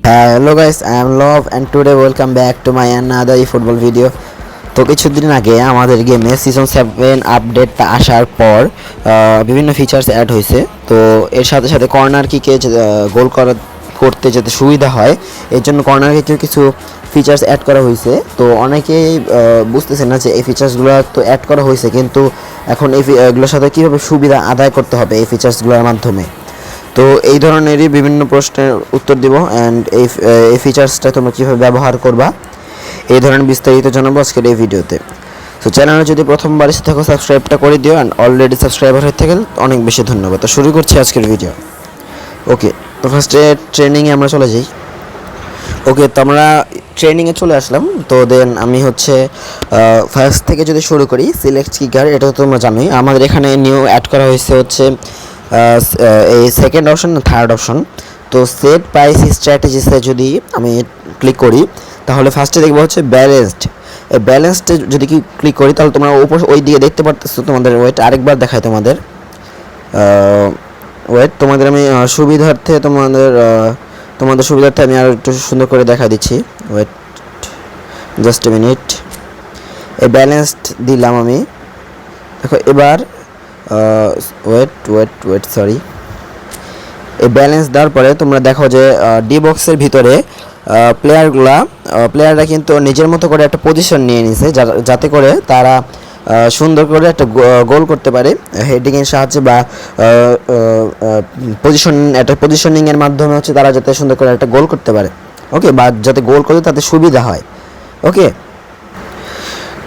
Hello guys, I am Love and today welcome back to my another football video. তো কিছুদিন আগে আমাদের গেমে সিজন 7 আপডেটটা আসার পর বিভিন্ন ফিচার্স অ্যাড হয়েছে। তো এর সাথে সাথে কর্নার কিকে গোল করতে যাতে সুবিধা হয় এর জন্য কর্নার কিকে কিছু ফিচার্স অ্যাড করা হয়েছে। তো অনেকেই বুঝতেছে না যে এই ফিচার্সগুলো তো অ্যাড করা হয়েছে, কিন্তু এখন এগুলোর সাথে কীভাবে সুবিধা আদায় করতে হবে এই ফিচার্সগুলোর মাধ্যমে। তো এই ধরনেরই বিভিন্ন প্রশ্নের উত্তর দিব অ্যান্ড এই ফিচার্সটা তোমরা কীভাবে ব্যবহার করবা এই ধরনের বিস্তারিত জানাবো আজকের এই ভিডিওতে। তো চ্যানেলে যদি প্রথমবার এসে থাকো সাবস্ক্রাইবটা করে দিও অ্যান্ড অলরেডি সাবস্ক্রাইবার হয়ে থাকেন অনেক বেশি ধন্যবাদ। তো শুরু করছি আজকের ভিডিও। ওকে, তো ফার্স্টে ট্রেনিংয়ে আমরা চলে যাই। ওকে, তো আমরা ট্রেনিংয়ে চলে আসলাম। তো দেন আমি ফার্স্ট থেকে যদি শুরু করি, সিলেক্ট কিকার, এটা তো তোমরা জানোই। আমাদের এখানে নিউ অ্যাড করা হয়েছে এই সেকেন্ড অপশন থার্ড অপশন। তো সেট প্রাইস স্ট্র্যাটেজিসে যদি আমি ক্লিক করি তাহলে ফার্স্টে দেখবো ব্যালেন্সড। ব্যালেন্সডে যদি ক্লিক করি তাহলে তোমরা ওই দিকে দেখতে পারতেছো। তোমাদের ওয়েট আরেকবার দেখায় তোমাদের আমি তোমাদের সুবিধার্থে আমি আর একটু সুন্দর করে দেখা দিচ্ছি। Wait just a minute. এই ব্যালেন্সড দিলাম আমি। দেখো এবার সরি, এই ব্যালেন্স দেওয়ার পরে তোমরা দেখো যে ডি বক্সের ভিতরে প্লেয়াররা কিন্তু নিজের মতো করে একটা পজিশন নিয়ে নিছে, যাতে করে তারা সুন্দর করে একটা গোল করতে পারে হেডিংয়ের সাহায্যে বা পজিশনিংয়ের মাধ্যমে তারা যাতে সুন্দর করে একটা গোল করতে পারে। ওকে, বা যাতে গোল করতে তাতে সুবিধা হয়। ওকে,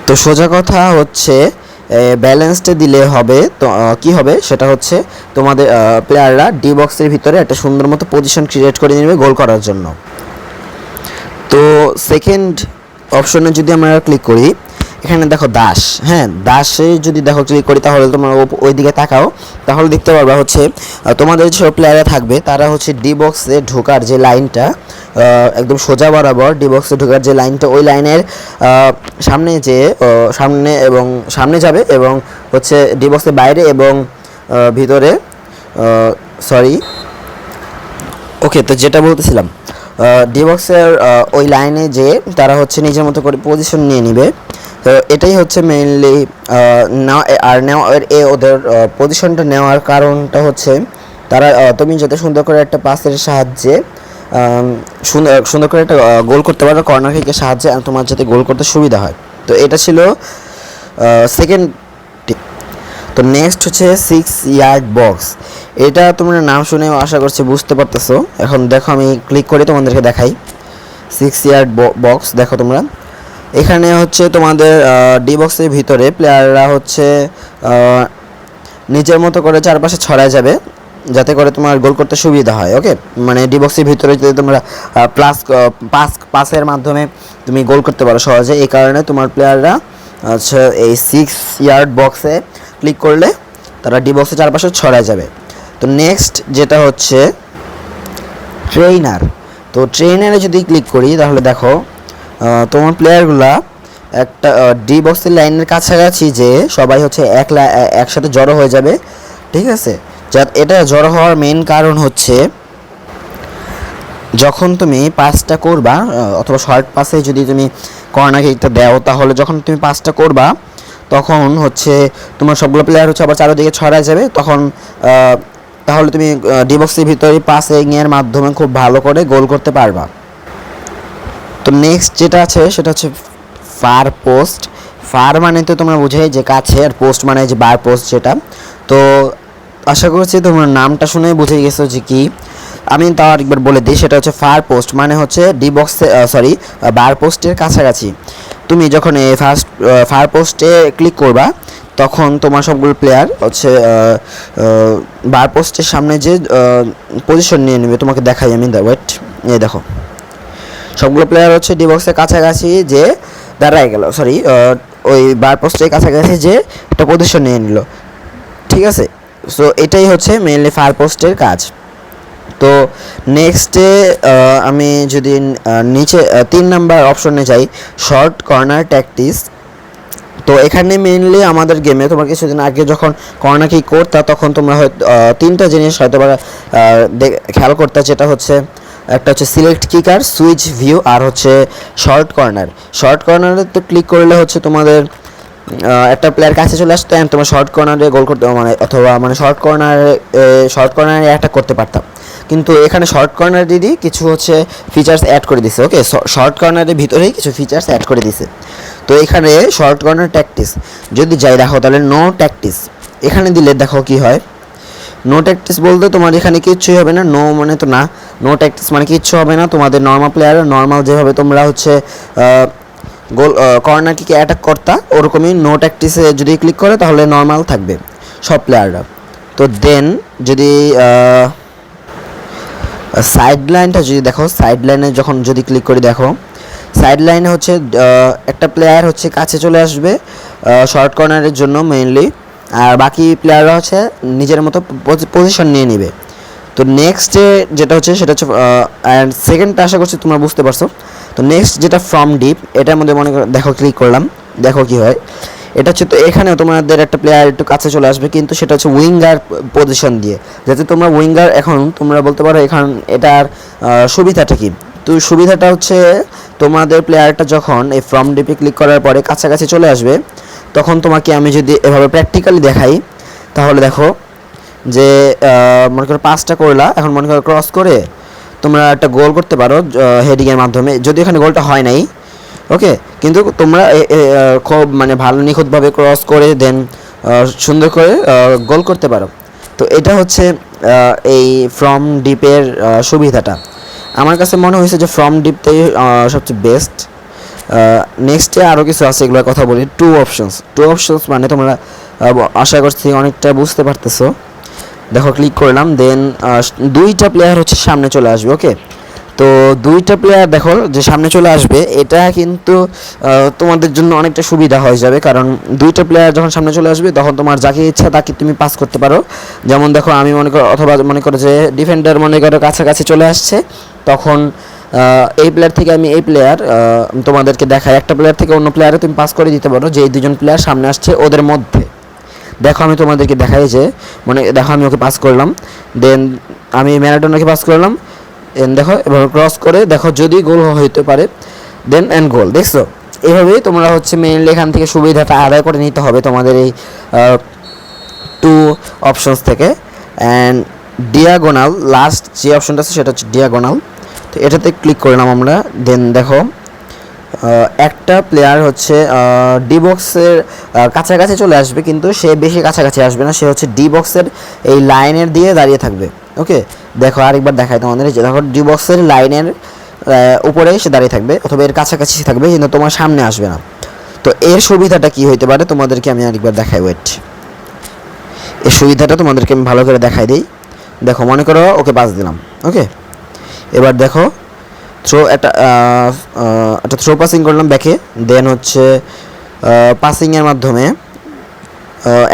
তো সোজা কথা ব্যালেন্সটা দিলে হবে। তো কী হবে সেটা তোমাদের প্লেয়াররা ডি বক্সের ভিতরে একটা সুন্দর মতো পজিশন ক্রিয়েট করে নেবে গোল করার জন্য। তো সেকেন্ড অপশনে যদি আমরা ক্লিক করি, এখানে দেখো দাস, দাসে যদি ক্লিক করি তাহলে তোমরা ওই দিকে তাকাও, তাহলে দেখতে পারবা তোমাদের যেসব প্লেয়াররা থাকবে তারা ডি বক্সে ঢোকার যে লাইনটা একদম সোজা বরাবর ডি বক্সে ঢোকার যে লাইনটা, ওই লাইনের সামনে যাবে এবং ডি বক্সের বাইরে এবং ভিতরে ওকে, তো যেটা বলতেছিলাম, ডি বক্সের ওই লাইনে যে তারা নিজের মতো করে পজিশন নিয়ে নিবে। তো এটাই মেইনলি ওদের পজিশনটা নেওয়ার কারণটা তারা তুমি যাতে সুন্দর করে একটা পাসের সাহায্যে সুন্দর করে একটা গোল করতে পারো কর্নার কিকের সাহায্যে, তোমার যাতে গোল করতে সুবিধা হয়। তো এটা ছিল সেকেন্ড। তো নেক্সট 6 ইয়ার্ড বক্স। এটা তোমরা নাম শুনে আশা করছি বুঝতে পারতেছো। এখন দেখো আমি ক্লিক করে তোমাদেরকে দেখাই 6 ইয়ার্ড বক্স। দেখো তোমরা এখানে তোমাদের ডি বক্সের ভিতরে প্লেয়াররা নিজের মতো করে চারপাশে ছড়ায় যাবে যাতে করে তোমার গোল করতে সুবিধা হয়। ওকে, মানে ডি বক্সের ভিতরে যদি তোমরা পাসের মাধ্যমে তুমি গোল করতে পারো সহজে, এই কারণে তোমার প্লেয়াররা এই 6 ইয়ার্ড বক্সে ক্লিক করলে তারা ডি বক্সের চারপাশে ছড়ায় যাবে। তো নেক্সট যেটা ট্রেইনার। তো ট্রেইনারে যদি ক্লিক করি তাহলে দেখো তোমার প্লেয়ারগুলা একটা ডি বক্সের লাইনের কাছাকাছি যে সবাই একসাথে জড়ো হয়ে যাবে। ঠিক আছে, এটা জড়ো হওয়ার মেন কারণ যখন তুমি পাসটা করবা অথবা শর্ট পাসে যদি তুমি কর্নার কিকটা দাও, তাহলে যখন তুমি পাসটা করবা তখন তোমার সবগুলো প্লেয়ার আবার চারদিকে ছড়ায় যাবে। তাহলে তুমি ডি বক্সের ভিতরে পাসিংয়ের মাধ্যমে খুব ভালো করে গোল করতে পারবা। তো নেক্সট যেটা আছে সেটা ফার পোস্ট। ফার মানে তো তোমরা বুঝাই যে কাছে, আর পোস্ট মানে যে বার পোস্ট যেটা। তো আশা করছি তোমরা নামটা শুনে বুঝে গেছো যে কি। আমি তাও আরেকবার বলে দিই, সেটা ফার পোস্ট মানে ডি বক্সে বার পোস্টের কাছাকাছি। তুমি যখন ফার পোস্টে ক্লিক করবা তখন তোমার সবগুলো প্লেয়ার বার পোস্টের সামনে যে পজিশন নিয়ে নেবে। তোমাকে দেখাই আমি, দেখো সবগুলো প্লেয়ার ডি বক্সের কাছাকাছি যে দাঁড়ায় গেল, ওই বার পোস্টের কাছাকাছি যে একটা পজিশন নিয়ে নিল। ঠিক আছে, সো এটাই মেইনলি ফার পোস্টের কাজ। তো নেক্সটে আমি যদি নিচে 3 নাম্বার অপশনে যাই, শর্ট কর্নার ট্যাকটিক্স। তো এখানে মেইনলি আমাদের গেমে তোমার কিছুদিন আগে যখন কর্নার কিক করতা তখন তোমরা 3টা জিনিস হয়তো বা খেয়াল করতে, যেটা একটা হচ্ছে সিলেক্ট কিকার, সুইচ ভিউ, আর হচ্ছে শর্ট কর্নার। শর্ট কর্নারে তো ক্লিক করলে হচ্ছে তোমাদের একটা প্লেয়ার কাছে চলে আসতো অ্যান্ড তোমার শর্ট কর্নারে গোল করতে মানে অথবা মানে শর্ট কর্নারে অ্যাটাক করতে পারতাম। কিন্তু এখানে শর্ট কর্নারেরই কিছু হচ্ছে ফিচার্স অ্যাড করে দিছে। ওকে, শর্ট কর্নারের ভিতরেই কিছু ফিচার্স অ্যাড করে দিছে। তো এখানে শর্ট কর্নার ট্যাকটিস যদি যাই দেখো তাহলে নো ট্যাকটিস এখানে দিলে দেখো কি হয়। নো ট্যাকটিস বলতে তোমার এখানে কিচ্ছুই হবে না। নো মানে তো না, নো ট্যাকটিস মানে কিচ্ছু হবে না। তোমাদের নর্মাল প্লেয়ার নর্মাল যেভাবে তোমরা হচ্ছে গোল কর্নার কিকে অ্যাটাক করতা ওরকমই নো ট্যাকটিসে যদি ক্লিক করে তাহলে নর্মাল থাকবে সব প্লেয়াররা। তো দেন যদি সাইড লাইনটা যদি দেখো, সাইড লাইনে যখন যদি ক্লিক করে দেখো, সাইড লাইনে হচ্ছে একটা প্লেয়ার হচ্ছে কাছে চলে আসবে শর্ট কর্নারের জন্য মেইনলি, আর বাকি প্লেয়াররা হচ্ছে নিজের মতো পজিশন নিয়ে নেবে। তো নেক্সটে যেটা হচ্ছে সেটা হচ্ছে অ্যান্ড সেকেন্ডটা আশা করছি তোমরা বুঝতে পারছো। তো নেক্সট যেটা ফ্রম ডিপ, এটার মধ্যে মনে করো দেখো ক্লিক করলাম, দেখো কি হয়। এটা হচ্ছে তো এখানেও তোমাদের একটা প্লেয়ার একটু কাছে চলে আসবে, কিন্তু সেটা হচ্ছে উইঙ্গার পজিশন দিয়ে, যাতে তোমরা উইঙ্গার এখন তোমরা বলতে পারো এখন এটার সুবিধাটা কি। তো সুবিধাটা হচ্ছে তোমাদের প্লেয়ারটা যখন এই ফ্রম ডিপে ক্লিক করার পরে কাছাকাছি চলে আসবে, তখন তোমাকে আমি যদি এভাবে প্র্যাকটিক্যালি দেখাই তাহলে দেখো যে মনে করো পাসটা করলা, এখন মনে করো ক্রস করে তোমরা একটা গোল করতে পারো হেডিংয়ের মাধ্যমে, যদি এখানে গোলটা হয় নাই। ওকে, কিন্তু তোমরা খুব মানে ভালো নিখুঁতভাবে ক্রস করে দেন সুন্দর করে গোল করতে পারো। তো এটা হচ্ছে এই ফ্রম ডিপের সুবিধাটা। আমার কাছে মনে হয়েছে যে ফ্রম ডিপটাই সবচেয়ে বেস্ট। নেক্সটে আরও কিছু আছে, এগুলোর কথা বলি। টু অপশনস মানে তোমরা আশা করছি অনেকটা বুঝতে পারতেছো। দেখো ক্লিক করলাম, দেন দুইটা প্লেয়ার হচ্ছে সামনে চলে আসবে। ওকে, তো দুইটা প্লেয়ার দেখো যে সামনে চলে আসবে, এটা কিন্তু তোমাদের জন্য অনেকটা সুবিধা হয়ে যাবে, কারণ দুইটা প্লেয়ার যখন সামনে চলে আসবে তখন তোমার যাকে ইচ্ছা তাকে তুমি পাস করতে পারো। যেমন দেখো আমি মনে করো, অথবা মনে করো যে ডিফেন্ডার মনে করো কাছাকাছি চলে আসছে, তখন এই প্লেয়ার থেকে আমি এই প্লেয়ার তোমাদেরকে দেখাই, একটা প্লেয়ার থেকে অন্য প্লেয়ারে তুমি পাস করে দিতে পারো, যে এই দুজন প্লেয়ার সামনে আসছে ওদের মধ্যে। দেখো আমি তোমাদেরকে দেখাই যে মানে দেখো আমি ওকে পাস করলাম, দেন আমি ম্যারাডোনাকে পাস করলাম, দেখো এভাবে ক্রস করে দেখো যদি গোল হইতে পারে, দেন অ্যান্ড গোল। দেখছো, এইভাবেই তোমরা হচ্ছে মেইনলি এখান থেকে সুবিধাটা আদায় করে নিতে হবে তোমাদের এই টু অপশনস থেকে। অ্যান্ড ডিয়াগোনাল লাস্ট যে অপশনটা আছে সেটা হচ্ছে ডিয়াগোনাল। তো এটাতে ক্লিক করলাম আমরা, দেন দেখো একটা প্লেয়ার হচ্ছে ডি বক্সের কাছাকাছি চলে আসবে, কিন্তু সে বেশি কাছাকাছি আসবে না, সে হচ্ছে ডি বক্সের এই লাইনের দিয়ে দাঁড়িয়ে থাকবে। ওকে, দেখো আরেকবার দেখাই তোমাদের, যে দেখো ডি বক্সের লাইনের উপরে সে দাঁড়িয়ে থাকবে অথবা এর কাছাকাছি থাকবে, কিন্তু তোমার সামনে আসবে না। তো এর সুবিধাটা কি হইতে পারে তোমাদেরকে আমি আরেকবার দেখাই, ওয়েট। এর সুবিধাটা তোমাদেরকে আমি ভালো করে দেখাই দিই। দেখো মনে করো ওকে পাস দিলাম। ওকে, এবার দেখো একটা থ্রো পাসিং করলাম ব্যাকে, দেন হচ্ছে পাসিংয়ের মাধ্যমে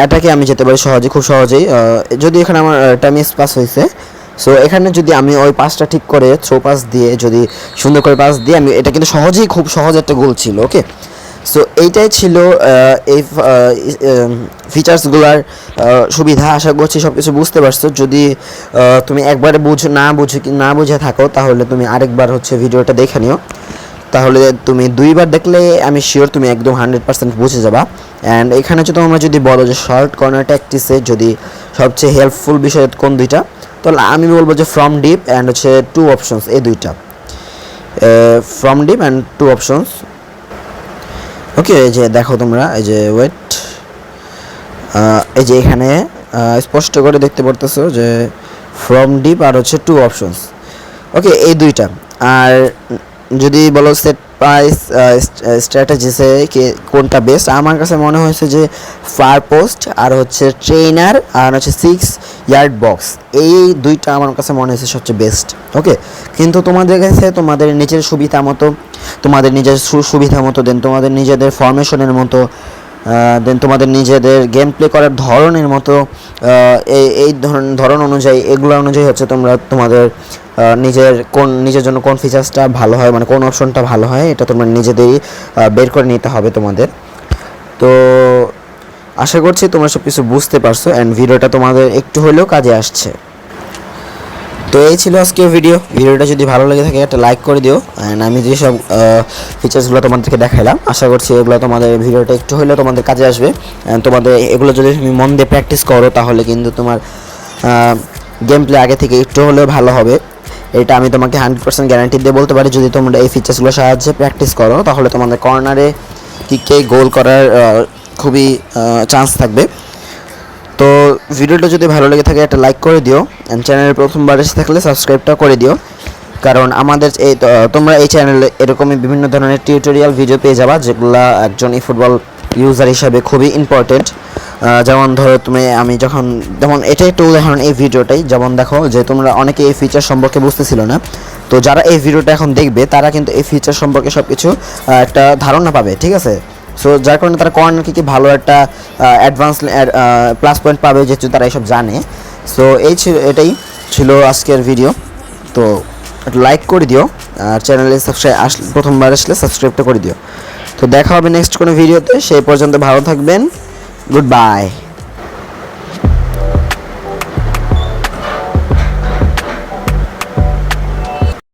এটাকে আমি যেতে পারি সহজে, খুব সহজেই। যদি এখানে আমার একটা মিস পাস হয়েছে, সো এখানে যদি আমি ওই পাসটা ঠিক করে থ্রো পাস দিয়ে যদি সুন্দর করে পাস দিয়ে আমি, এটা কিন্তু সহজেই খুব সহজ একটা গোল ছিল। ওকে, সো এইটাই ছিল এই ফিচার্সগুলোর সুবিধা। আশা করছি সব কিছু বুঝতে পারছো। যদি তুমি একবারে না বুঝে থাকো তাহলে তুমি আরেকবার হচ্ছে ভিডিওটা দেখে নিও, তাহলে তুমি দুইবার দেখলে আমি শিওর তুমি একদম 100% বুঝে যাবা। অ্যান্ড এখানে যদি তোমরা যদি বলো যে শর্ট কর্নার ট্যাকটিসে যদি সবচেয়ে হেল্পফুল বিষয় কোন দুইটা, তাহলে আমি বলবো যে ফ্রম ডিপ অ্যান্ড হচ্ছে টু অপশনস, এই দুইটা, from deep and two options. Okay, এই যে দেখো তোমরা, এই যে ওয়েট, এই যে এখানে স্পষ্ট করে দেখতে পারতেছো যে ফ্রম ডিপ আর হচ্ছে টু অপশনস। ওকে, এই দুইটা। আর যদি বলো সেট প্রাইস স্ট্র্যাটেজিসে কোনটা বেস্ট, আমার কাছে মনে হয়েছে যে ফার পোস্ট আর হচ্ছে ট্রেনার আর হচ্ছে 6 ইয়ার্ড বক্স, এই দুইটা আমার কাছে মনে হয়েছে সবচেয়ে বেস্ট। ওকে, কিন্তু তোমাদের কাছে তোমাদের নিজের সুবিধা মতো, তোমাদের নিজের সুবিধা মতো, দেন তোমাদের নিজেদের ফরমেশনের মতো, দেন তোমাদের নিজেদের গেম প্লে করার ধরনের মতো, এই ধরন অনুযায়ী, এগুলো অনুযায়ী হচ্ছে তোমরা তোমাদের নিজের জন্য কোন ফিচার্সটা ভালো হয়, মানে কোন অপশনটা ভালো হয়, এটা তোমরা নিজেদেরই বের করে নিতে হবে তোমাদের। তো আশা করছি তোমরা সব কিছু বুঝতে পারছো অ্যান্ড ভিডিওটা তোমাদের একটু হলেও কাজে আসছে। তো এই ছিল আজকের ভিডিওটা যদি ভালো লেগে থাকে একটা লাইক করে দিও। অ্যান্ড আমি যেসব ফিচার্সগুলো তোমাদেরকে দেখাইলাম আশা করছি এগুলো তোমাদের ভিডিওটা একটু হলেও তোমাদের কাজে আসবে। অ্যান্ড তোমাদের এগুলো যদি তুমি মন দিয়ে প্র্যাকটিস করো তাহলে কিন্তু তোমার গেম প্লে আগে থেকে একটু হলেও ভালো হবে। এটা আমি তোমাকে 100% গ্যারান্টি দিয়ে বলতে পারি। যদি তোমরা এই ফিচার্সগুলো সাহায্যে প্র্যাকটিস করো তাহলে তোমাদের কর্নারে কিকে গোল করার খুবই চান্স থাকবে। তো ভিডিওটা যদি ভালো লেগে থাকে একটা লাইক করে দিও। অ্যান্ড চ্যানেলে প্রথমবার এসে থাকলে সাবস্ক্রাইবটা করে দিও, কারণ আমাদের এই তোমরা এই চ্যানেলে এরকমই বিভিন্ন ধরনের টিউটোরিয়াল ভিডিও পেয়ে যাবা যেগুলো একজন ফুটবল ইউজার হিসাবে খুবই ইম্পর্টেন্ট। যেমন ধরো আমি যেমন এটা একটু উদাহরণ এই ভিডিওটাই, যেমন দেখো যে তোমরা অনেকে এই ফিচার সম্পর্কে বুঝতেছিল না, তো যারা এই ভিডিওটা এখন দেখবে তারা কিন্তু এই ফিচার সম্পর্কে সব কিছু একটা ধারণা পাবে, ঠিক আছে। সো যার কারণে তারা কর্নার কিকে ভালো একটা অ্যাডভান্স প্লাস পয়েন্ট পাবে যেহেতু তারা এইসব জানে। সো এটাই ছিল আজকের ভিডিও। তো লাইক করে দিও আর চ্যানেলে প্রথমবার আসলে সাবস্ক্রাইবটা করে দিও। তো দেখা হবে নেক্সট কোনো ভিডিওতে, সেই পর্যন্ত ভালো থাকবেন, গুড বাই।